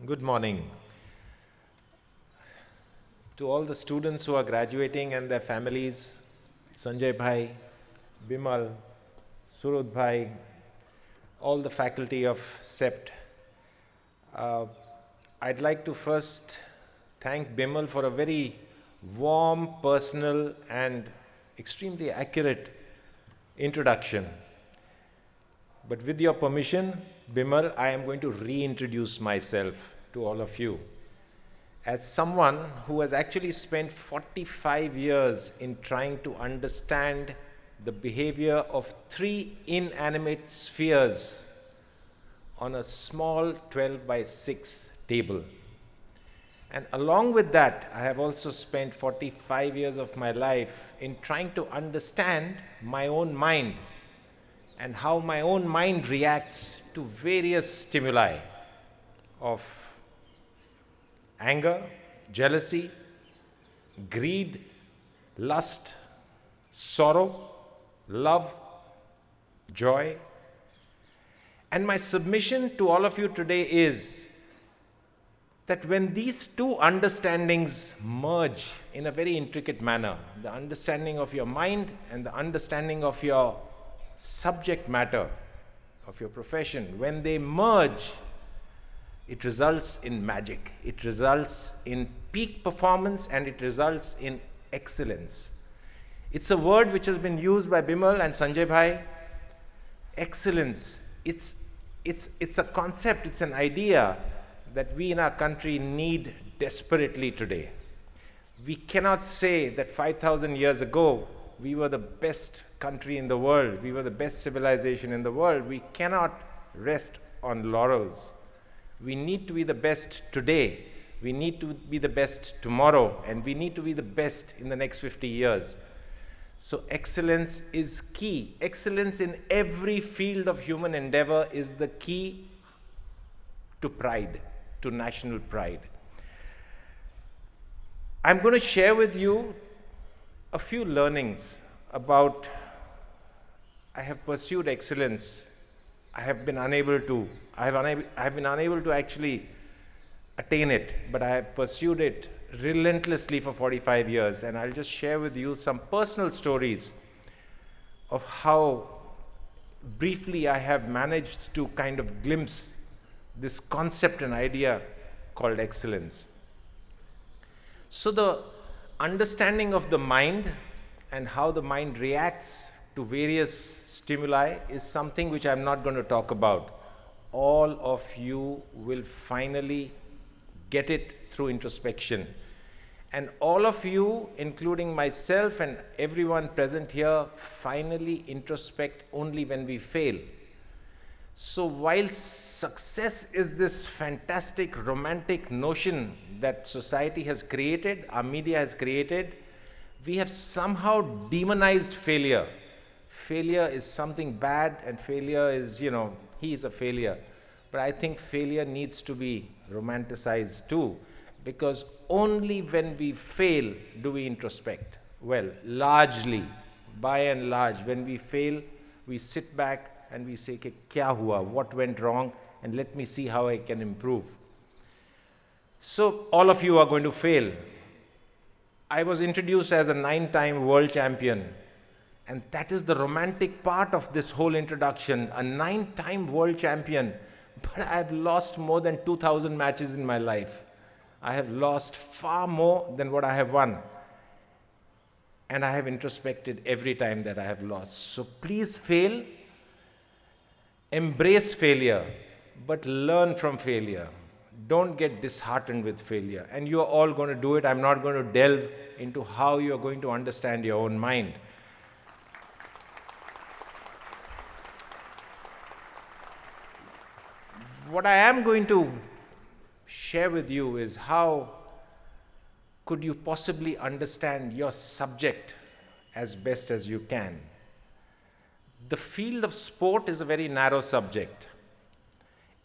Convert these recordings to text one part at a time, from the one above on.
Good morning. To all the students who are graduating and their families, Sanjay Bhai, Bimal, Surud Bhai, all the faculty of SEPT, I'd like to first thank Bimal for a very warm, personal and extremely accurate introduction. But with your permission, Bimal, I am going to reintroduce myself to all of you as someone who has actually spent 45 years in trying to understand the behavior of 3 inanimate spheres on a small 12 by 6 table. And along with that, I have also spent 45 years of my life in trying to understand my own mind and how my own mind reacts to various stimuli of anger, jealousy, greed, lust, sorrow, love, joy. And my submission to all of you today is that when these two understandings merge in a very intricate manner, the understanding of your mind and the understanding of your subject matter, of your profession, when they merge, it results in magic. It results in peak performance and it results in excellence. It's a word which has been used by Bimal and Sanjay Bhai. Excellence. It's a concept, it's an idea that we in our country need desperately today. We cannot say that 5,000 years ago we were the best country in the world, we were the best civilization in the world. We cannot rest on laurels. We need to be the best today, we need to be the best tomorrow, and we need to be the best in the next 50 years. So excellence is key. Excellence in every field of human endeavor is the key to pride, to national pride. I'm going to share with you a few learnings about I have pursued excellence. I have been unable to actually attain it, but I have pursued it relentlessly for 45 years, and I'll just share with you some personal stories of how briefly I have managed to kind of glimpse this concept and idea called excellence. So the understanding of the mind and how the mind reacts to various stimuli is something which I'm not going to talk about. All of you will finally get it through introspection. And all of you, including myself and everyone present here, finally introspect only when we fail. So while success is this fantastic romantic notion that society has created, our media has created, we have somehow demonized failure. Failure is something bad and failure is, he is a failure. But I think failure needs to be romanticized too, because only when we fail do we introspect. Well, largely, by and large, when we fail, we sit back and we say, kya hua, what went wrong, and let me see how I can improve. So all of you are going to fail. I was introduced as a 9-time world champion, and that is the romantic part of this whole introduction, a 9-time world champion. But I have lost more than 2,000 matches in my life. I have lost far more than what I have won. And I have introspected every time that I have lost. So please fail, embrace failure, but learn from failure. Don't get disheartened with failure. And you are all going to do it. I'm not going to delve into how you are going to understand your own mind. What I am going to share with you is how could you possibly understand your subject as best as you can. The field of sport is a very narrow subject.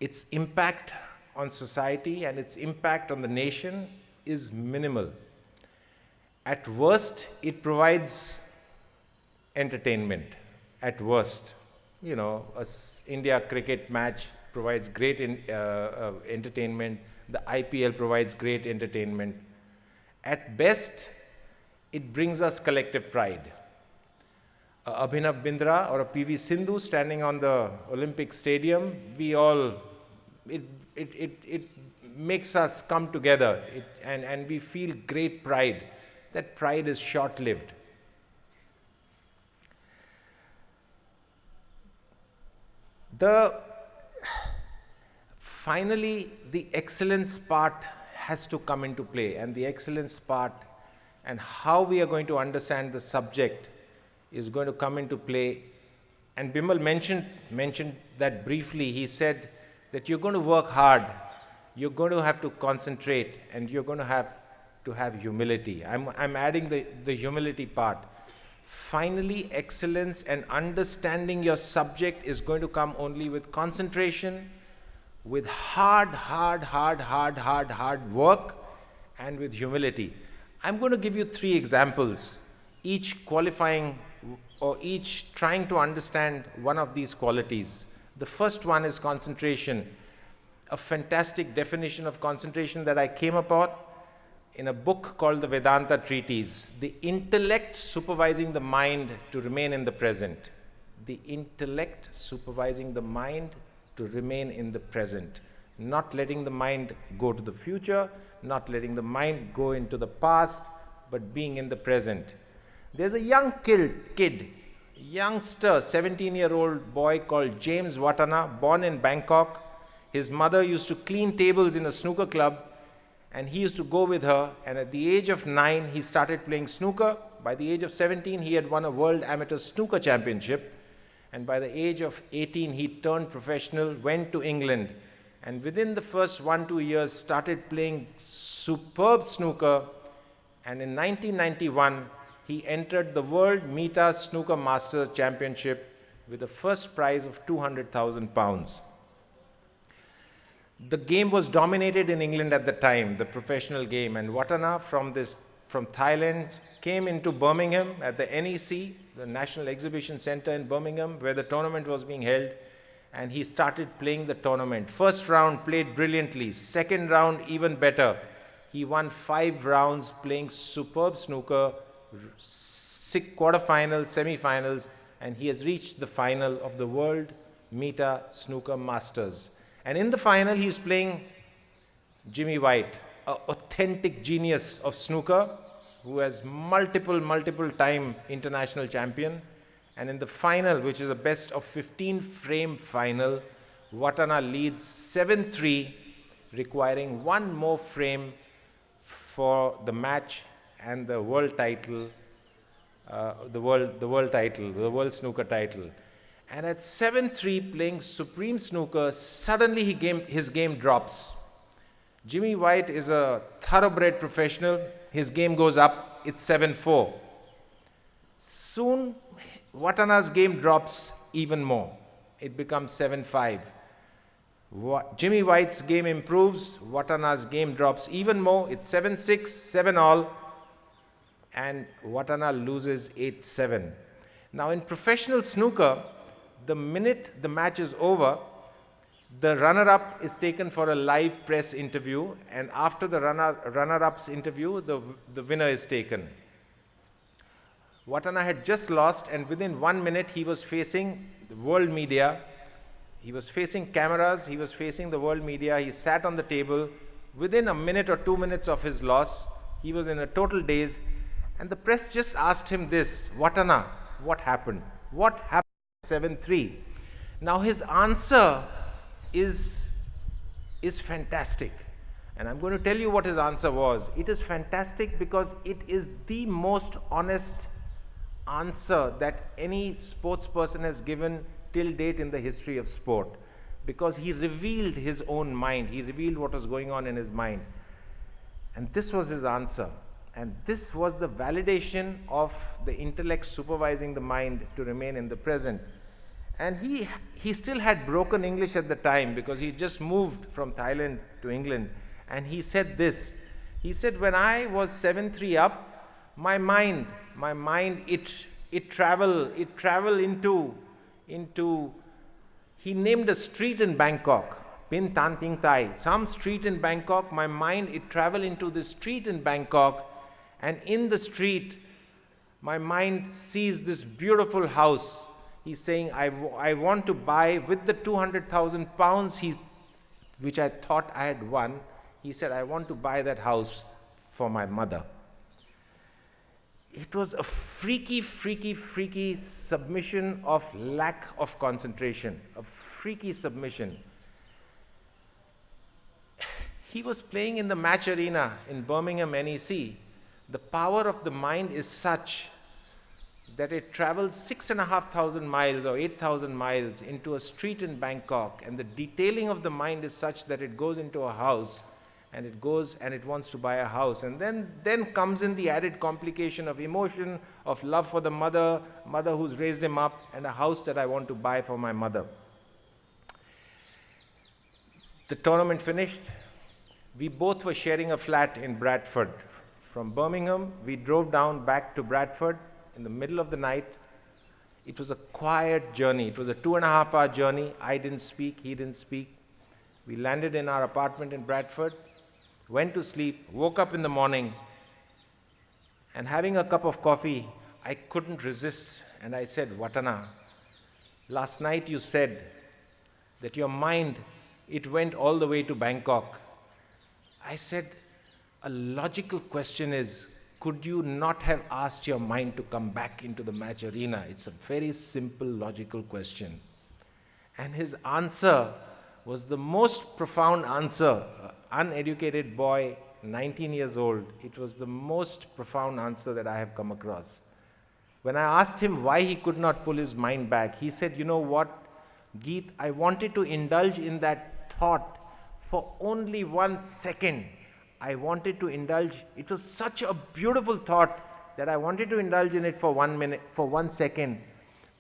Its impact on society and its impact on the nation is minimal. At worst, it provides entertainment. At worst, a India cricket match provides great entertainment, The IPL provides great entertainment. At best, it brings us collective pride. A Abhinav Bindra or a PV Sindhu standing on the Olympic Stadium, it makes us come together, and we feel great pride. That pride is short-lived. Finally, the excellence part has to come into play, and the excellence part and how we are going to understand the subject is going to come into play. And Bimal mentioned that briefly. He said that you're going to work hard, you're going to have to concentrate, and you're going to have humility. I'm adding the humility part. Finally, excellence and understanding your subject is going to come only with concentration, with hard work, and with humility. I'm going to give you 3 examples, each qualifying or each trying to understand one of these qualities. The first one is concentration. A fantastic definition of concentration that I came upon in a book called the Vedanta Treatise. The intellect supervising the mind to remain in the present. The intellect supervising the mind to remain in the present. Not letting the mind go to the future, not letting the mind go into the past, but being in the present. There's a young youngster, 17-year-old boy called James Wattana, born in Bangkok. His mother used to clean tables in a snooker club, and he used to go with her, and at the age of 9, he started playing snooker. By the age of 17, he had won a World Amateur Snooker Championship, and by the age of 18, he turned professional, went to England, and within the first 1-2 years, started playing superb snooker, and in 1991, he entered the World Meta Snooker Masters Championship with a first prize of £200,000. The game was dominated in England at the time, the professional game, and Wattana from Thailand came into Birmingham at the NEC, the National Exhibition Centre in Birmingham, where the tournament was being held, and he started playing the tournament. First round played brilliantly, second round even better. He won 5 rounds playing superb snooker, 6 quarterfinals, semi-finals, and he has reached the final of the World Meta Snooker Masters. And in the final, he's playing Jimmy White, an authentic genius of snooker, who has multiple time international champion. And in the final, which is a best of 15 frame final, Wattana leads 7-3, requiring 1 more frame for the match and the world title, the world snooker title. And at 7-3, playing supreme snooker, suddenly his game drops. Jimmy White is a thoroughbred professional. His game goes up. It's 7-4. Soon, Wattana's game drops even more. It becomes 7-5. Jimmy White's game improves. Wattana's game drops even more. It's 7-6, 7-all. And Wattana loses 8-7. Now, in professional snooker, the minute the match is over, the runner-up is taken for a live press interview, and after the runner-up's interview, the winner is taken. Wattana had just lost, and within 1 minute, he was facing the world media. He was facing cameras. He was facing the world media. He sat on the table. Within a minute or 2 minutes of his loss, he was in a total daze, and the press just asked him this: Wattana, what happened? What happened? 7-3. Now his answer is fantastic, and I'm going to tell you what his answer was. It is fantastic because it is the most honest answer that any sports person has given till date in the history of sport, because he revealed his own mind. He revealed what was going on in his mind, and this was his answer. And this was the validation of the intellect supervising the mind to remain in the present. And he still had broken English at the time, because he just moved from Thailand to England. And he said this. He said, when I was 7-3 up, my mind, it traveled into, he named a street in Bangkok. Pin Tan Ting Tai, some street in Bangkok. My mind, it traveled into this street in Bangkok, and in the street, my mind sees this beautiful house. He's saying, I want to buy with the 200,000 pounds which I thought I had won. He said, I want to buy that house for my mother. It was a freaky, freaky, freaky submission of lack of concentration, a freaky submission. He was playing in the match arena in Birmingham, NEC. The power of the mind is such that it travels 6,500 miles or 8,000 miles into a street in Bangkok, and the detailing of the mind is such that it goes into a house, and it goes and it wants to buy a house. And then comes in the added complication of emotion, of love for the mother who's raised him up, and a house that I want to buy for my mother. The tournament finished. We both were sharing a flat in Bradford. From Birmingham, we drove down back to Bradford in the middle of the night. It was a quiet journey. It was a 2.5-hour journey. I didn't speak, he didn't speak. We landed in our apartment in Bradford, went to sleep, woke up in the morning, and having a cup of coffee, I couldn't resist, and I said, Wattana, last night you said that your mind, it went all the way to Bangkok. I said, a logical question is, could you not have asked your mind to come back into the match arena? It's a very simple, logical question. And his answer was the most profound answer. Uneducated boy, 19 years old, it was the most profound answer that I have come across. When I asked him why he could not pull his mind back, he said, you know what, Geet, I wanted to indulge in that thought for only 1 second. I wanted to indulge. It was such a beautiful thought that I wanted to indulge in it for 1 minute, for 1 second.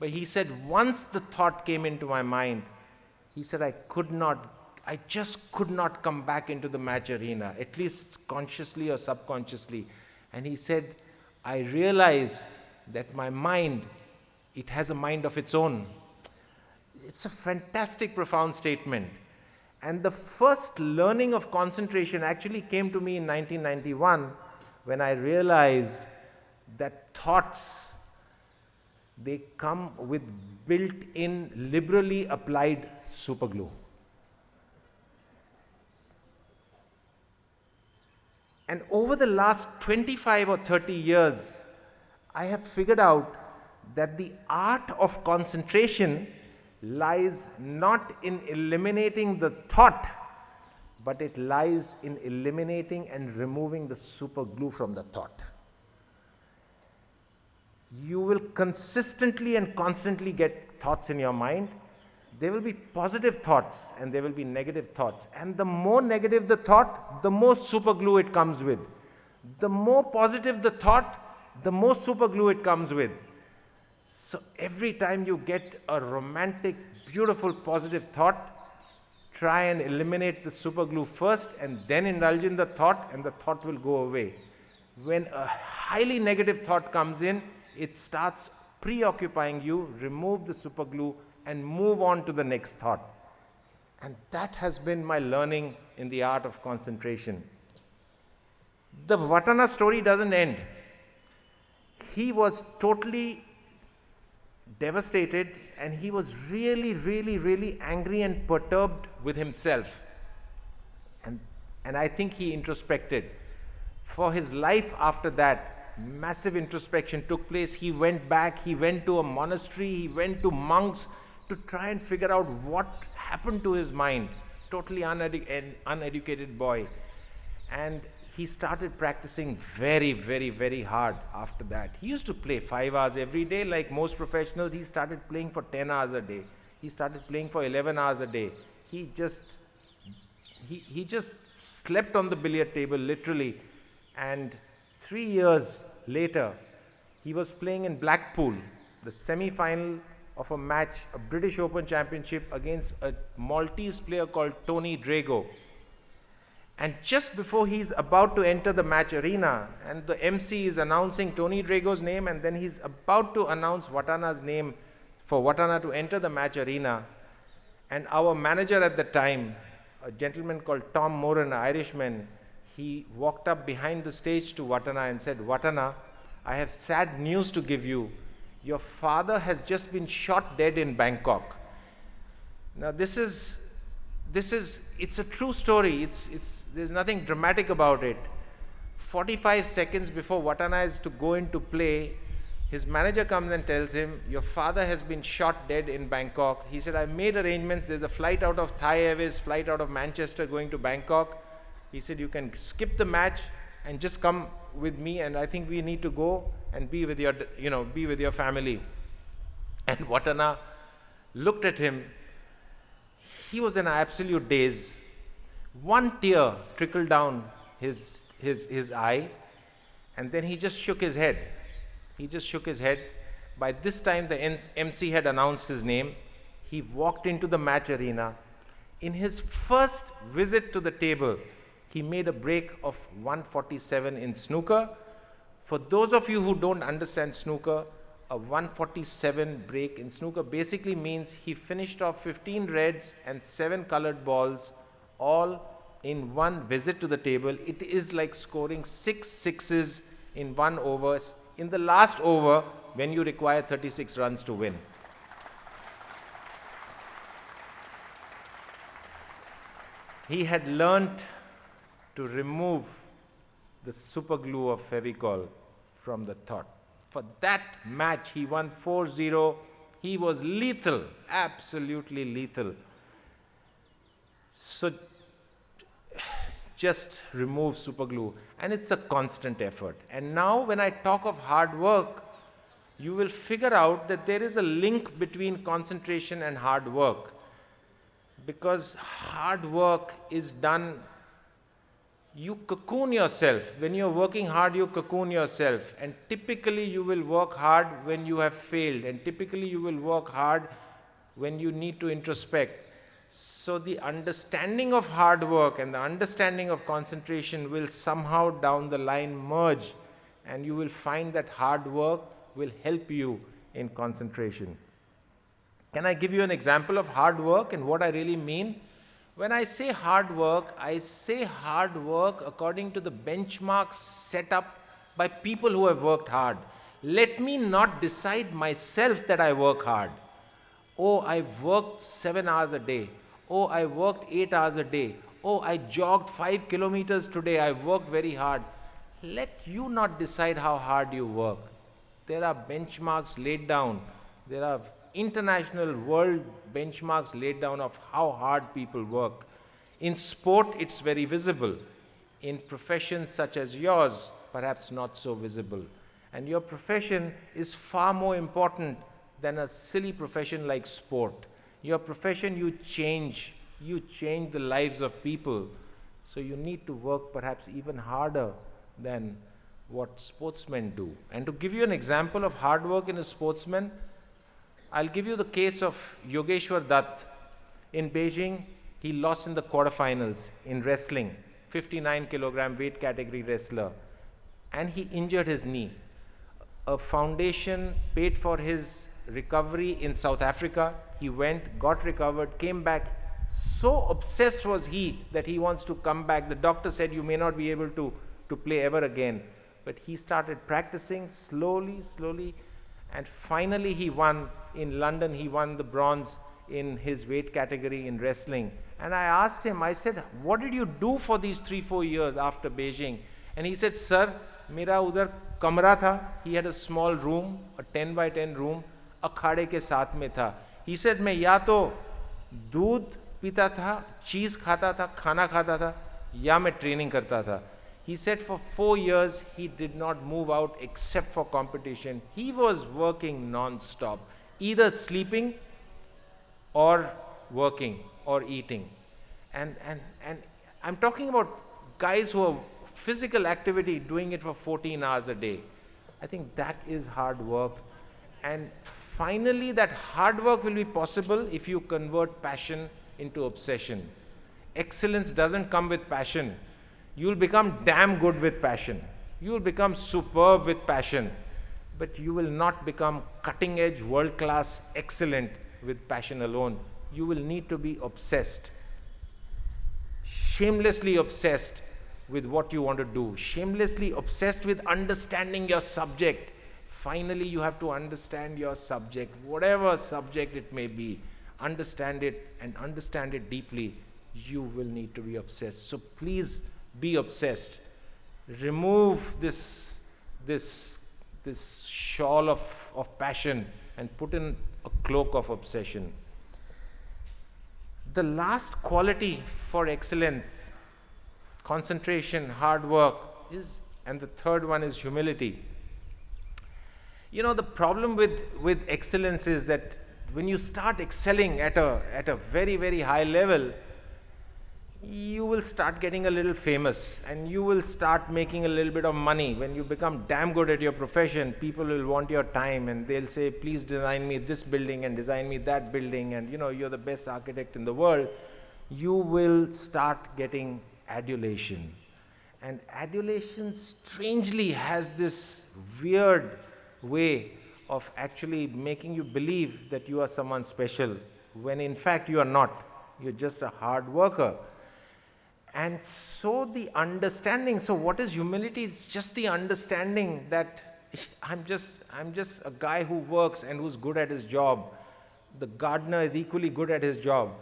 But he said, once the thought came into my mind, he said, I just could not come back into the match arena, at least consciously or subconsciously. And he said, I realize that my mind, it has a mind of its own. It's a fantastic, profound statement. And the first learning of concentration actually came to me in 1991 when I realized that thoughts, they come with built-in, liberally applied superglue. And over the last 25 or 30 years, I have figured out that the art of concentration lies not in eliminating the thought, but it lies in eliminating and removing the super glue from the thought. You will consistently and constantly get thoughts in your mind. There will be positive thoughts and there will be negative thoughts. And the more negative the thought, the more super glue it comes with. The more positive the thought, the more super glue it comes with. So every time you get a romantic, beautiful, positive thought, try and eliminate the superglue first and then indulge in the thought, and the thought will go away. When a highly negative thought comes in, it starts preoccupying you, remove the superglue and move on to the next thought. And that has been my learning in the art of concentration. The Wattana story doesn't end. He was totally devastated, and he was really, really, really angry and perturbed with himself. And I think he introspected. For his life after that, massive introspection took place. He went back, he went to a monastery, he went to monks to try and figure out what happened to his mind. Totally uneducated boy. And he started practicing very, very, very hard after that. He used to play 5 hours every day like most professionals. He started playing for 10 hours a day. He started playing for 11 hours a day. He just slept on the billiard table, literally. And 3 years later, he was playing in Blackpool, the semi-final of a match, a British Open Championship against a Maltese player called Tony Drago. And just before he's about to enter the match arena, and the MC is announcing Tony Drago's name, and then he's about to announce Wattana's name for Wattana to enter the match arena. And our manager at the time, a gentleman called Tom Moran, an Irishman. He walked up behind the stage to Wattana and said, "Wattana, I have sad news to give you. Your father has just been shot dead in Bangkok." Now it's a true story. There's nothing dramatic about it. 45 seconds before Wattana is to go into play, his manager comes and tells him, "Your father has been shot dead in Bangkok." He said, "I've made arrangements. There's a flight out of Thai Airways, flight out of Manchester going to Bangkok." He said, "You can skip the match and just come with me, and I think we need to go and be with your family." And Wattana looked at him. He was in an absolute daze. One tear trickled down his eye, and then he just shook his head. By this time, the MC had announced his name. He walked into the match arena. In his first visit to the table, he made a break of 147 in snooker. For those of you who don't understand snooker, a 147 break in snooker basically means he finished off 15 reds and 7 colored balls all in one visit to the table. It is like scoring 6 sixes in one over, in the last over when you require 36 runs to win. He had learnt to remove the super glue of Fevicol from the thought. For that match, he won 4-0. He was lethal, absolutely lethal. So just remove super glue, and it's a constant effort. And now when I talk of hard work, you will figure out that there is a link between concentration and hard work, because hard work is done. You cocoon yourself. When you're working hard, you cocoon yourself. And typically you will work hard when you have failed. And typically you will work hard when you need to introspect. So the understanding of hard work and the understanding of concentration will somehow down the line merge. And you will find that hard work will help you in concentration. Can I give you an example of hard work and what I really mean? When I say hard work according to the benchmarks set up by people who have worked hard. Let me not decide myself that I work hard. Oh, I worked 7 hours a day. Oh, I worked 8 hours a day. Oh, I jogged 5 kilometers today. I worked very hard. Let you not decide how hard you work. There are benchmarks laid down. There are international world benchmarks laid down of how hard people work. In sport, it's very visible. In professions such as yours, perhaps not so visible. And your profession is far more important than a silly profession like sport. Your profession, you change the lives of people. So you need to work perhaps even harder than what sportsmen do. And to give you an example of hard work in a sportsman, I'll give you the case of Yogeshwar Dutt. In Beijing, he lost in the quarterfinals in wrestling, 59 kilogram weight category wrestler, and he injured his knee. A foundation paid for his recovery in South Africa. He went, got recovered, came back. So obsessed was he that he wants to come back. The doctor said, "You may not be able to play ever again." But he started practicing slowly, and finally he won in London. He won the bronze in his weight category in wrestling. And I asked him, I said, "What did you do for these 3-4 years after Beijing?" And he said, "Sir, mera udhar kamra tha." He had a small room, a 10 by 10 room, akhade ke saath mein tha. He said, "मैं या तो दूध पीता था, चीज खाता था, खाना खाता था, या मैं ट्रेनिंग करता था." He said for 4 years he did not move out except for competition. He was working non-stop, either sleeping or working or eating. And I'm talking about guys who are physical activity, doing it for 14 hours a day. I think that is hard work. And finally, that hard work will be possible if you convert passion into obsession. Excellence doesn't come with passion. You'll become damn good with passion. You'll become superb with passion. But you will not become cutting edge, world class, excellent with passion alone. You will need to be obsessed. shamelessly obsessed with what you want to do, shamelessly obsessed with understanding your subject. Finally, you have to understand your subject, whatever subject it may be. Understand it and understand it deeply. You will need to be obsessed. So please be obsessed. Remove this shawl of passion and put in a cloak of obsession. The last quality for excellence, concentration, hard work, and the third one is humility. You know, the problem with excellence is that when you start excelling at a very, very high level, you will start getting a little famous and you will start making a little bit of money. When you become damn good at your profession, people will want your time and they'll say, please design me this building and design me that building, and you're the best architect in the world. You will start getting adulation. And adulation strangely has this weird way of actually making you believe that you are someone special, when in fact you are not. You're just a hard worker. And so the understanding, so what is humility? It's just the understanding that I'm just a guy who works and who's good at his job. The gardener is equally good at his job.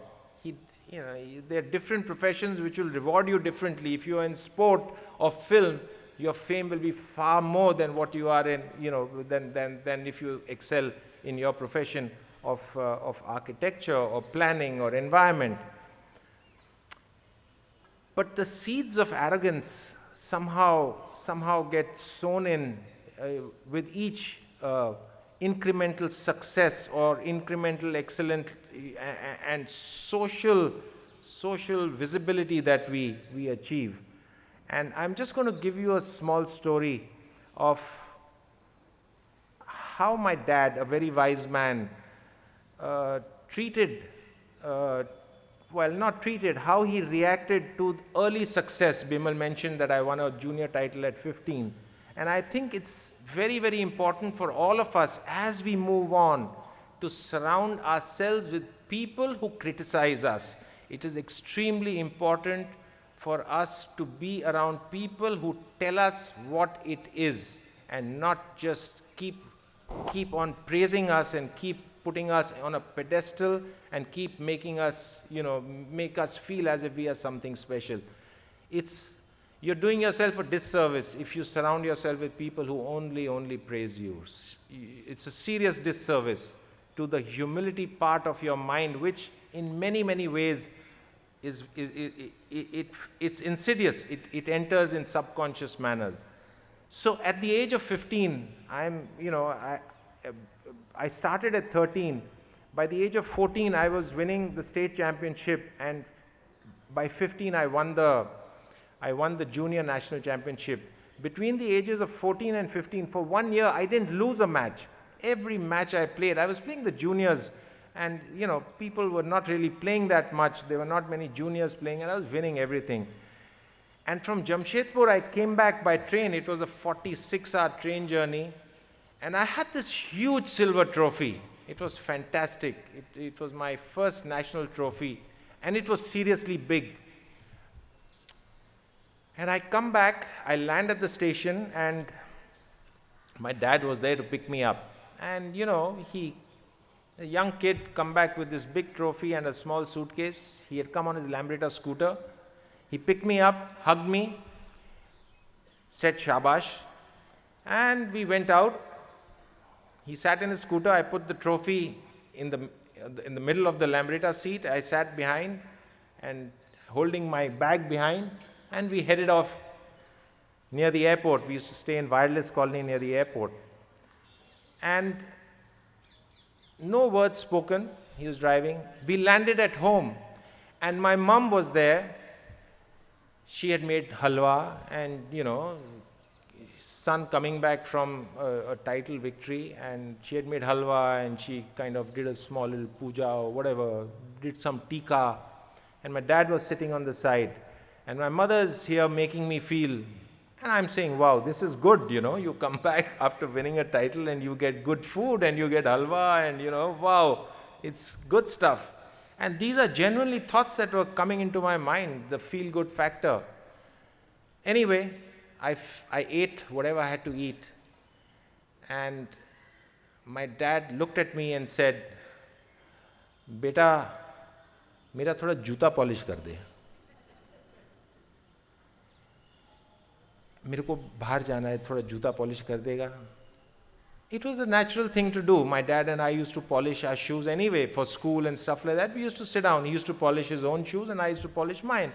There are different professions which will reward you differently. If you are in sport or film, your fame will be far more than what you are in, than if you excel in your profession of architecture or planning or environment. But the seeds of arrogance somehow get sown in with each incremental success or incremental excellence and social visibility that we achieve. And I'm just going to give you a small story of how my dad, a very wise man, how he reacted to early success. Bimal mentioned that I won a junior title at 15. And I think it's very, very important for all of us as we move on to surround ourselves with people who criticize us. It is extremely important for us to be around people who tell us what it is and not just keep on praising us and keep putting us on a pedestal and keep making us, make us feel as if we are something special. You're doing yourself a disservice if you surround yourself with people who only praise you. It's a serious disservice to the humility part of your mind, which in many, many ways it's insidious. It enters in subconscious manners. So at the age of 15, I started at 13. By the age of 14, I was winning the state championship, and by 15, I won the junior national championship. Between the ages of 14 and 15, for 1 year, I didn't lose a match. Every match I played, I was playing the juniors, and people were not really playing that much. There were not many juniors playing, and I was winning everything. And from Jamshedpur, I came back by train. It was a 46-hour train journey. And I had this huge silver trophy. It was fantastic. It was my first national trophy. And it was seriously big. And I come back, I land at the station, and my dad was there to pick me up. And, a young kid come back with this big trophy and a small suitcase. He had come on his Lambretta scooter. He picked me up, hugged me, said shabash, and we went out. He sat in his scooter. I put the trophy in the middle of the Lambretta seat. I sat behind and holding my bag behind, and we headed off near the airport. We used to stay in Wireless Colony near the airport. And no words spoken. He was driving. We landed at home, and my mom was there. She had made halwa, and son coming back from a title victory, and she had made halwa, and she kind of did a small little puja or whatever, did some tika, and my dad was sitting on the side, and my mother's here making me feel, and I'm saying, wow, this is good, you come back after winning a title and you get good food and you get halwa and wow, it's good stuff. And these are genuinely thoughts that were coming into my mind, the feel-good factor. Anyway, I ate whatever I had to eat. And my dad looked at me and said, "Beta, मेरा थोड़ा जूता polish कर दे, मेरे को बाहर जाना है, थोड़ा जूता पॉलिश कर देगा." It was a natural thing to do. My dad and I used to polish our shoes anyway for school and stuff like that. We used to sit down. He used to polish his own shoes and I used to polish mine.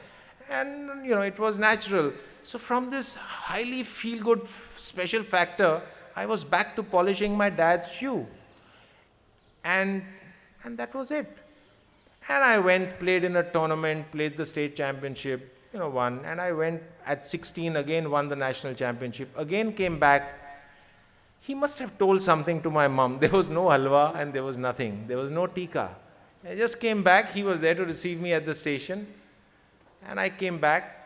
And, it was natural. So from this highly feel-good special factor, I was back to polishing my dad's shoe. And that was it. And I went, played in a tournament, played the state championship, won. And I went at 16, again won the national championship, again came back. He must have told something to my mom. There was no halwa and there was nothing. There was no tikka. I just came back. He was there to receive me at the station. And I came back.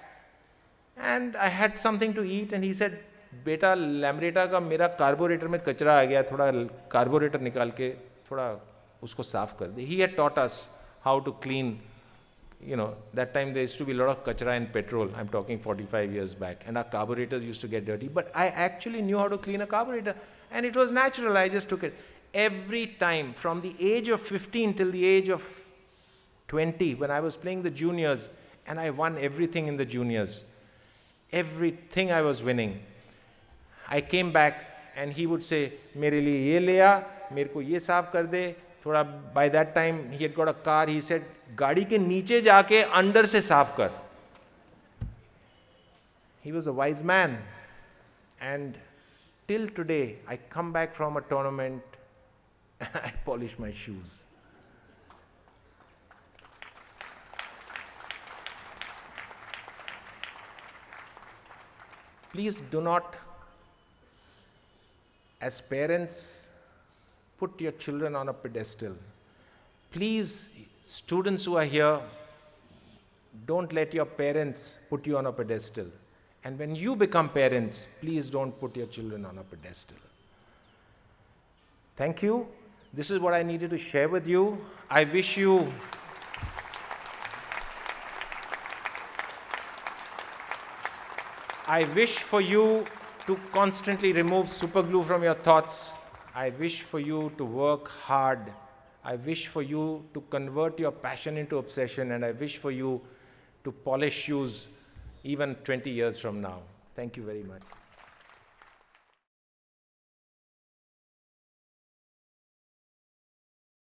And I had something to eat. And he said, "Beta, laminata ka mera carburetor mein kachra aa gaya. Thoda carburetor nikal ke, thoda usko saaf kar de." He had taught us how to clean. That time there used to be a lot of kachra in petrol. I'm talking 45 years back. And our carburetors used to get dirty. But I actually knew how to clean a carburetor. And it was natural. I just took it. Every time, from the age of 15 till the age of 20, when I was playing the juniors, and I won everything in the juniors. Everything I was winning. I came back and he would say, "Mere liye ye le aa, mere ko ye saaf kar de." By that time, he had got a car. He said, "Gaadi ke niche jaake under se saaf kar." He was a wise man. And till today, I come back from a tournament and I polish my shoes. Please do not, as parents, put your children on a pedestal. Please, students who are here, don't let your parents put you on a pedestal. And when you become parents, please don't put your children on a pedestal. Thank you. This is what I needed to share with you. I wish for you to constantly remove superglue from your thoughts. I wish for you to work hard. I wish for you to convert your passion into obsession, and I wish for you to polish shoes even 20 years from now. Thank you very much.